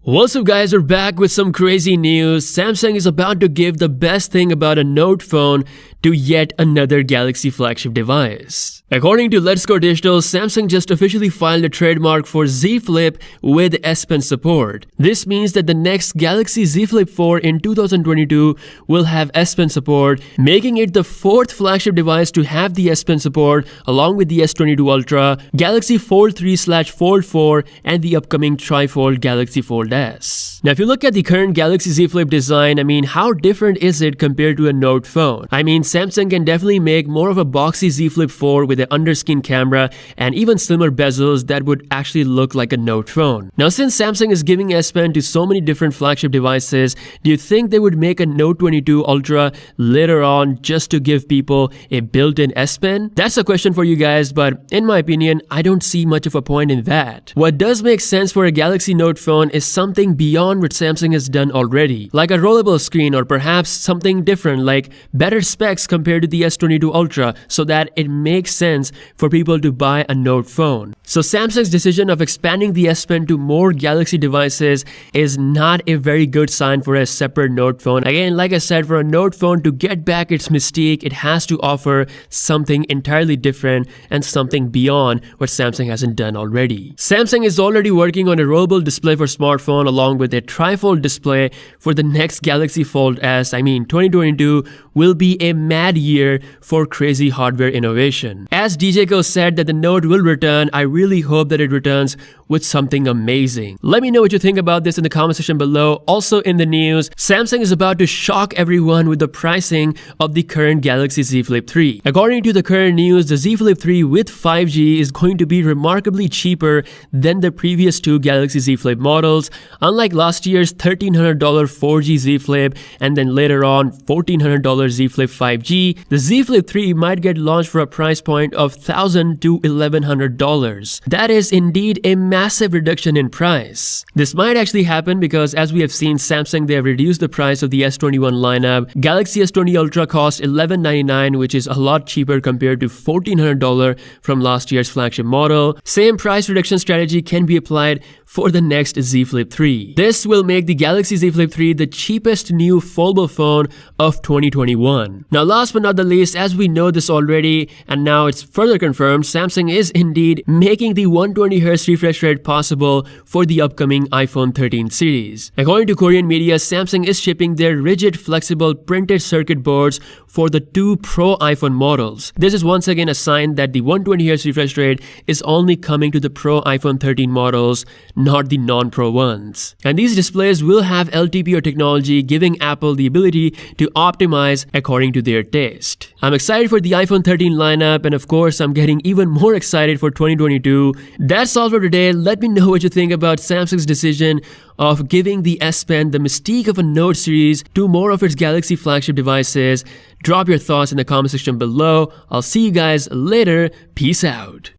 What's up guys, we're back with some crazy news. Samsung is about to give the best thing about a Note phone to yet another Galaxy flagship device. According to Let's Go Digital, Samsung just officially filed a trademark for Z Flip with S Pen support. This means that the next Galaxy Z Flip 4 in 2022 will have S Pen support, making it the fourth flagship device to have the S Pen support along with the S22 Ultra, Galaxy Fold 3/Fold 4 and the upcoming trifold Galaxy Fold S. Now if you look at the current Galaxy Z Flip design, how different is it compared to a Note phone? Samsung can definitely make more of a boxy Z Flip 4 with an underskin camera and even slimmer bezels that would actually look like a Note phone. Now since Samsung is giving S Pen to so many different flagship devices, do you think they would make a Note 22 Ultra later on just to give people a built-in S Pen? That's a question for you guys, but in my opinion, I don't see much of a point in that. What does make sense for a Galaxy Note phone is something beyond what Samsung has done already, like a rollable screen or perhaps something different like better specs compared to the S22 Ultra so that it makes sense for people to buy a Note phone. So Samsung's decision of expanding the S Pen to more Galaxy devices is not a very good sign for a separate Note phone. Again, like I said, for a Note phone to get back its mystique, it has to offer something entirely different and something beyond what Samsung hasn't done already. Samsung is already working on a rollable display for smartphone along with a trifold display for the next Galaxy Fold S. 2022 will be a mad year for crazy hardware innovation. As DJCo said that the Note will return, I really hope that it returns with something amazing. Let me know what you think about this in the comment section below. Also in the news, Samsung is about to shock everyone with the pricing of the current Galaxy Z Flip 3. According to the current news, the Z Flip 3 with 5G is going to be remarkably cheaper than the previous two Galaxy Z Flip models. Unlike last year's $1,300 4G Z Flip and then later on $1,400 Z Flip 5G, the Z Flip 3 might get launched for a price point of $1,000 to $1,100. That is indeed a massive reduction in price. This might actually happen because as we have seen Samsung, they have reduced the price of the S21 lineup. Galaxy S20 Ultra costs $1,199, which is a lot cheaper compared to $1,400 from last year's flagship model. Same price reduction strategy can be applied for the next Z Flip 3. This will make the Galaxy Z Flip 3 the cheapest new foldable phone of 2021. Now last but not the least, as we know this already and now it's further confirmed, Samsung is indeed making the 120Hz refresh rate possible for the upcoming iPhone 13 series. According to Korean media, Samsung is shipping their rigid flexible printed circuit boards for the two Pro iPhone models. This is once again a sign that the 120Hz refresh rate is only coming to the Pro iPhone 13 models, not the non-Pro ones. And these displays will have LTPO technology, giving Apple the ability to optimize according to their taste. I'm excited for the iPhone 13 lineup, and of course I'm getting even more excited for 2022. That's all for today. Let me know what you think about Samsung's decision of giving the S Pen the mystique of a Note series to more of its Galaxy flagship devices. Drop your thoughts in the comment section below. I'll see you guys later. Peace out.